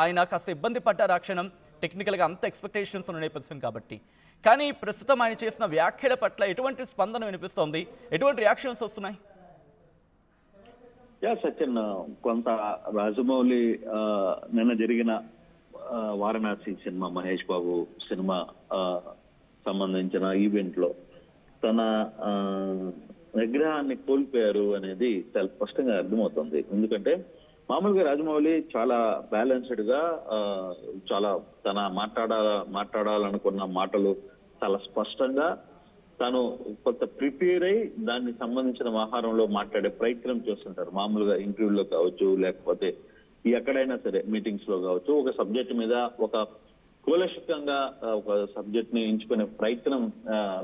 ఆయన కాస్త ఇబ్బంది పడ్డారు ఆ క్షణం. టెక్నికల్గా అంత ఎక్స్పెక్టేషన్స్ ఉన్న నేపథ్యం కాబట్టి. కానీ ప్రస్తుతం ఆయన చేసిన వ్యాఖ్యల పట్ల ఎటువంటి స్పందన వినిపిస్తోంది, ఎటువంటి రియాక్షన్స్ వస్తున్నాయి? సచిన్, కొంత రాజమౌళి నిన్న జరిగిన వారణాసి సినిమా, మహేష్ బాబు సినిమా సంబంధించిన ఈవెంట్ లో తన నిగ్రహాన్ని కోల్పోయారు అనేది చాలా స్పష్టంగా అర్థమవుతుంది. ఎందుకంటే మామూలుగా రాజమౌళి చాలా బ్యాలెన్స్డ్ గా చాలా తన మాట్లాడాలనుకున్న మాటలు చాలా స్పష్టంగా తను కొంత ప్రిపేర్ అయి దానికి సంబంధించిన వ్యవహారంలో మాట్లాడే ప్రయత్నం చేస్తుంటారు. మామూలుగా ఇంటర్వ్యూలో కావచ్చు, లేకపోతే ఎక్కడైనా సరే మీటింగ్స్ లో కావచ్చు, ఒక సబ్జెక్ట్ మీద ఒక కూలశికంగా ఒక సబ్జెక్ట్ ని ఎంచుకునే ప్రయత్నం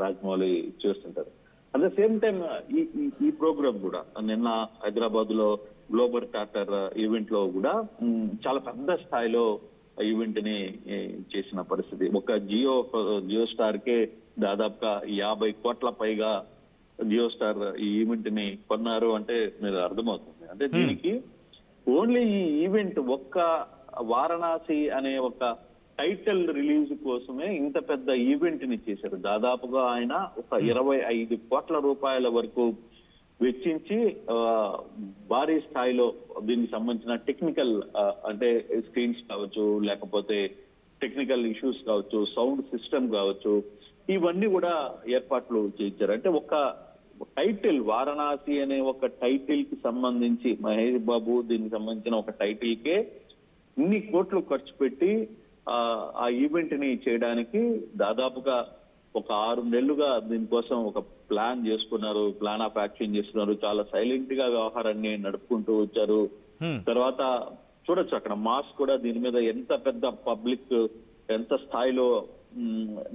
రాజమౌళి చేస్తుంటారు. అట్ ద సేమ్ టైం ఈ ప్రోగ్రామ్ కూడా నిన్న హైదరాబాద్ లో గ్లోబల్ టాటర్ ఈవెంట్ లో కూడా చాలా పెద్ద స్థాయిలో ఈవెంట్ ని చేసిన పరిస్థితి. ఒక జియో స్టార్ కే దాదాపుగా 50 కోట్ల పైగా జియో స్టార్ ఈ ఈవెంట్ ని కొన్నారు అంటే మీరు అర్థమవుతుంది. అంటే దీనికి ఓన్లీ ఈ ఈవెంట్ ఒక్క వారణాసి అనే ఒక టైటిల్ రిలీజ్ కోసమే ఇంత పెద్ద ఈవెంట్ ని చేశారు. దాదాపుగా ఆయన ఒక 25 కోట్ల రూపాయల వరకు వెచ్చించి భారీ స్థాయిలో దీనికి సంబంధించిన టెక్నికల్ అంటే స్క్రీన్స్ కావచ్చు, లేకపోతే టెక్నికల్ ఇష్యూస్ కావచ్చు, సౌండ్ సిస్టమ్ కావచ్చు, ఇవన్నీ కూడా ఏర్పాట్లు చేయించారు. అంటే ఒక టైటిల్ వారణాసి అనే ఒక టైటిల్ కి సంబంధించి మహేష్ బాబు దీనికి సంబంధించిన ఒక టైటిల్ కే ఇన్ని కోట్లు ఖర్చు పెట్టి ఆ ఈవెంట్ ని చేయడానికి దాదాపుగా ఒక 6 నెలలుగా దీనికోసం ఒక ప్లాన్ చేసుకున్నారు, ప్లాన్ ఆఫ్ యాక్షన్ చేస్తున్నారు. చాలా సైలెంట్ గా వ్యవహారాన్ని నడుపుకుంటూ వచ్చారు. తర్వాత చూడొచ్చు అక్కడ మాస్ కూడా దీని మీద ఎంత పెద్ద పబ్లిక్ ఎంత స్థాయిలో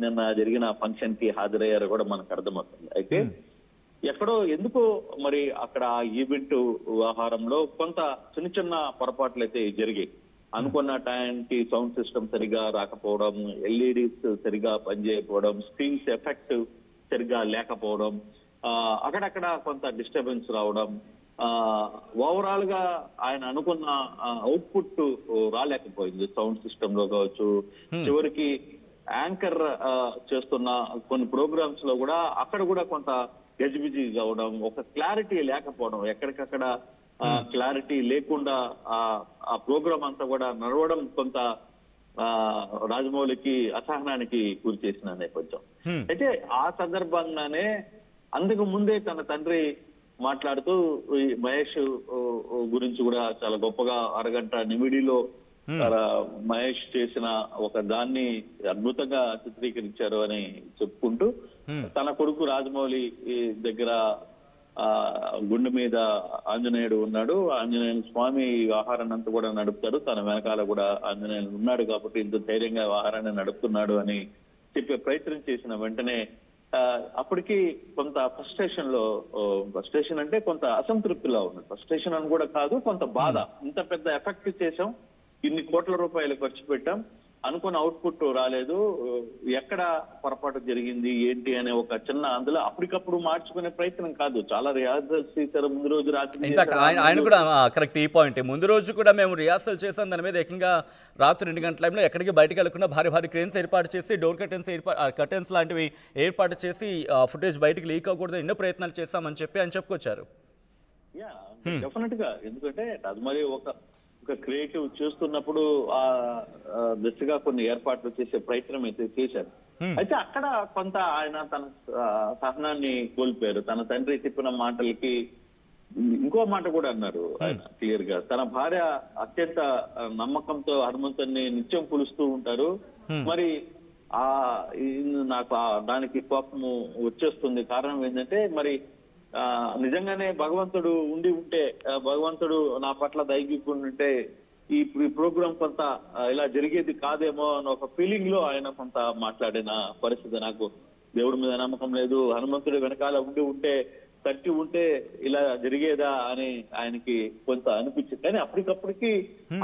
నిన్న జరిగిన ఫంక్షన్ కి హాజరయ్యారో కూడా మనకు అర్థమవుతుంది. అయితే ఎక్కడో ఎందుకో మరి అక్కడ ఈవెంట్ వ్యవహారంలో కొంత చిన్న పొరపాట్లు అయితే జరిగాయి. అనుకున్న టైంకి సౌండ్ సిస్టమ్ సరిగా రాకపోవడం, ఎల్ఈడీస్ సరిగా పనిచేయకపోవడం, స్క్రీన్స్ ఎఫెక్ట్ సరిగా లేకపోవడం, అక్కడక్కడ కొంత డిస్టర్బెన్స్ రావడం, ఓవరాల్ గా ఆయన అనుకున్న అవుట్పుట్ రాలేకపోయింది సౌండ్ సిస్టమ్ లో కావచ్చు. చివరికి యాంకర్ చేస్తున్న కొన్ని ప్రోగ్రామ్స్ లో కూడా అక్కడ కూడా కొంత గజిబిజి కావడం, ఒక క్లారిటీ లేకపోవడం, ఎక్కడికక్కడ క్లారిటీ లేకుండా ఆ ప్రోగ్రామ్ అంతా కూడా నడవడం కొంత రాజమౌళికి అసహనానికి గురి చేసిన నేపథ్యం. అయితే ఆ సందర్భంగానే అందుకు ముందే తన తండ్రి మాట్లాడుతూ మహేష్ గురించి కూడా చాలా గొప్పగా అరగంట నిమిడిలో మహేష్ చేసిన ఒక దాన్ని అద్భుతంగా చిత్రీకరించారు అని చెప్పుకుంటూ తన కొడుకు రాజమౌళి దగ్గర గుండె మీద ఆంజనేయుడు ఉన్నాడు, ఆంజనేయుల స్వామి వ్యవహారాన్ని అంతా కూడా నడుపుతాడు, తన వెనకాల కూడా ఆంజనేయులు ఉన్నాడు కాబట్టి ఇంత ధైర్యంగా వ్యవహారాన్ని నడుపుతున్నాడు అని చెప్పే ప్రయత్నం చేసిన వెంటనే అప్పటికి కొంత ఫ్రస్ట్రేషన్ అంటే కొంత అసంతృప్తిలా ఉంది. ఫ్రస్ట్రేషన్ అని కూడా కాదు, కొంత బాధ. ఇంత పెద్ద ఎఫెక్ట్ చేశాం, ఇన్ని కోట్ల రూపాయలు ఖర్చు పెట్టాం, అనుకున్న అవుట్పుట్ రాలేదు, ఎక్కడ పొరపాటు జరిగింది ఏంటి అనే ఒక చిన్న అందులో అప్పటికప్పుడు మార్చుకునే ప్రయత్నం కాదు. చాలా రిహార్సల్స్ చేశారు ముందు రోజు రాత్రి. ఆయన కూడా కరెక్ట్ ఈ పాయింట్. ముందు రోజు కూడా మేము రిహార్సల్ చేసాం, దాని మీద ఏకంగా రాత్రి 2 గంటల టైంలో ఎక్కడికి బయటకు వెళ్లకుండా భారీ క్రేన్స్ ఏర్పాటు చేసి డోర్ కర్టెన్స్ లాంటివి ఏర్పాటు చేసి ఫుటేజ్ బయటకు లీక్ అవ్వకూడదు ఎన్నో ప్రయత్నాలు చేస్తామని చెప్పి ఆయన చెప్పుకొచ్చారు. డెఫినెట్ గా, ఎందుకంటే రాజమౌళి ఒక క్రియేటివ్ చేస్తున్నప్పుడు ఆ దిశగా కొన్ని ఏర్పాట్లు చేసే ప్రయత్నం అయితే చేశారు. అయితే అక్కడ కొంత ఆయన తన సహనాన్ని కోల్పోయారు. తన తండ్రి చెప్పిన మాటలకి ఇంకో మాట కూడా అన్నారు ఆయన క్లియర్ గా. తన భార్య అత్యంత నమ్మకంతో హనుమంతుని నిత్యం కొలుస్తూ ఉంటారు, మరి నాకు దానికి కోపము వచ్చేస్తుంది. కారణం ఏంటంటే మరి నిజంగానే భగవంతుడు ఉంటే భగవంతుడు నా పట్ల దయగూకుంటే ఈ ప్రోగ్రామ్ కొంత ఇలా జరిగేది కాదేమో అని ఒక ఫీలింగ్ లో ఆయన కొంత మాట్లాడిన పరిస్థితి. నాకు దేవుడి మీద నమ్మకం లేదు, హనుమంతుడు వెనకాల ఉంటే తట్టి ఉంటే ఇలా జరిగేదా అని ఆయనకి కొంత అనిపించింది. కానీ అప్పటికప్పటికి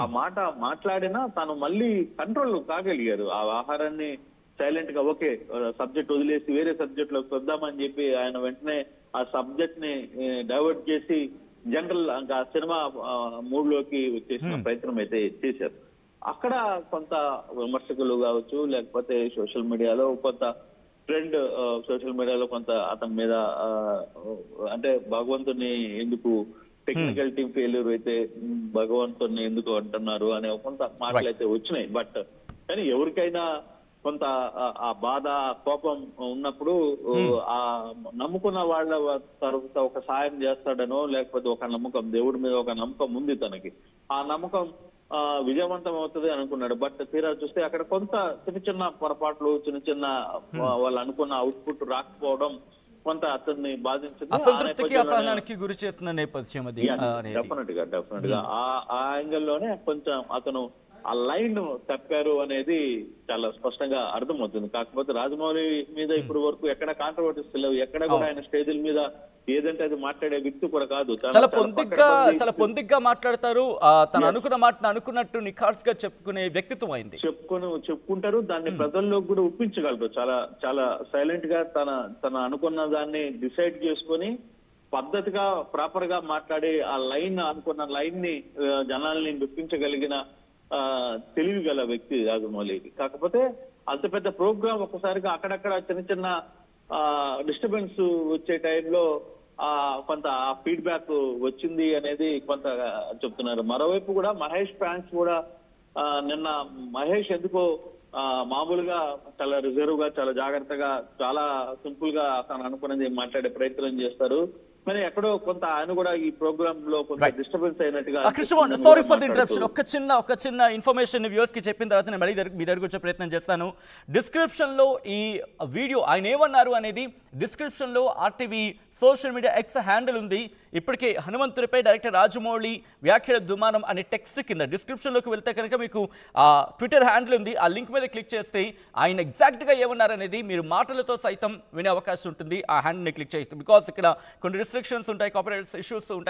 ఆ మాట మాట్లాడినా తాను మళ్ళీ కంట్రోల్ కాగలిగారు. ఆ ఆహారాన్ని సైలెంట్ గా ఓకే సబ్జెక్ట్ వదిలేసి వేరే సబ్జెక్ట్ లోకి వద్దామని చెప్పి ఆయన వెంటనే ఆ సబ్జెక్ట్ ని డైవర్ట్ చేసి జనరల్ ఇంకా సినిమా మూడ్ లోకి వచ్చేసిన ప్రయత్నం అయితే చేశారు. అక్కడ కొంత విమర్శకులు కావచ్చు, లేకపోతే సోషల్ మీడియాలో కొంత ట్రెండ్, సోషల్ మీడియాలో కొంత అతని మీద అంటే భగవంతుని ఎందుకు టెక్నికల్ ఫెయిల్యూర్ అయితే భగవంతుని ఎందుకు అంటున్నారు అనే కొంత మాటలు అయితే వచ్చినాయి. బట్ కానీ ఎవరికైనా కొంత ఆ బాధ, కోపం ఉన్నప్పుడు ఆ నమ్ముకున్న వాళ్ళ తరఫున ఒక సాయం చేస్తాడనో, లేకపోతే ఒక నమ్మకం, దేవుడి మీద ఒక నమ్మకం ఉంది తనకి, ఆ నమ్మకం విజయవంతం అవుతుంది అనుకున్నాడు. బట్ తీరా చూస్తే అక్కడ కొంత చిన్న పొరపాట్లు, చిన్న వాళ్ళు అనుకున్న అవుట్పుట్ రాకపోవడం కొంత అతన్ని బాధించింది. అసంతృప్తికి, అసహనానికి గురి చేసిన నేపథ్యం అది. డెఫినెట్ గా ఆ యాంగిల్ లోనే కొంచెం అతను ఆ లైన్ తప్పారు అనేది చాలా స్పష్టంగా అర్థమవుతుంది. కాకపోతే రాజమౌళి మీద ఇప్పుడు వరకు ఎక్కడ కాంట్రవర్సీస్ లేవు, ఎక్కడ కూడా ఆయన స్టేజ్ల మీద ఏదంటే అది మాట్లాడే వ్యక్తి కూడా కాదు. చాలా పొందిగ్గా మాట్లాడతారు. తను అనుకున్న మాటను అనుకున్నట్టు నిఖార్స్ గా చెప్పుకునే వ్యక్తిత్వం అయింది. చెప్పుకుంటారు, దాన్ని ప్రజల్లోకి కూడా ఒప్పించగలరు. చాలా సైలెంట్ గా తన అనుకున్న దాన్ని డిసైడ్ చేసుకొని పద్ధతిగా ప్రాపర్ గా మాట్లాడి ఆ లైన్, అనుకున్న లైన్ ని జనాల్ని ఒప్పించగలిగిన తెలివి గల వ్యక్తి రాజమౌళి. కాకపోతే అంత పెద్ద ప్రోగ్రామ్ ఒక్కసారిగా అక్కడక్కడ చిన్న డిస్టర్బెన్స్ వచ్చే టైంలో కొంత ఫీడ్బ్యాక్ వచ్చింది అనేది కొంత చెప్తున్నారు. మరోవైపు కూడా మహేష్ ఫ్యాన్స్ కూడా నిన్న మహేష్ ఎందుకో మామూలుగా చాలా రిజర్వ్ గా, చాలా జాగ్రత్తగా, చాలా సింపుల్ గా తను అనుకున్నది మాట్లాడే ప్రయత్నం చేస్తారు. మరి ఎక్కడో కొంత ఆయన కూడా ఈ ప్రోగ్రామ్ లో కొంత డిస్టర్బెన్స్ అయినట్టుగా. Sorry for the interruption. ఒక చిన్న ఇన్ఫర్మేషన్ వ్యూవర్స్ కి చెప్పిన తర్వాత నేను మళ్ళీ మీ దగ్గరకు వచ్చే ప్రయత్నం చేస్తాను. డిస్క్రిప్షన్ లో ఈ వీడియో ఆయన ఏమన్నారు అనేది డిస్క్రిప్షన్ లో RTV social media X handle ఉంది. ఇప్పటికే హనుమంతుడిపై డైరెక్టర్ రాజమౌళి వ్యాఖ్యల దుమానం అనే టెక్స్ట్ కింద డిస్క్రిప్షన్ లోకి వెళ్తే కనుక మీకు ఆ ట్విట్టర్ హ్యాండిల్ ఉంది. ఆ లింక్ మీద క్లిక్ చేస్తే ఆయన ఎగ్జాక్ట్ గా ఏమన్నారు అనేది మీరు మాటలతో సైతం వినే అవకాశం ఉంటుంది. ఆ హ్యాండిల్ ని క్లిక్ చేస్తే, బికాస్ ఇక్కడ కొన్ని రిస్ట్రిక్షన్స్ ఉంటాయి, కాపీరైట్ ఇష్యూస్ ఉంటాయి.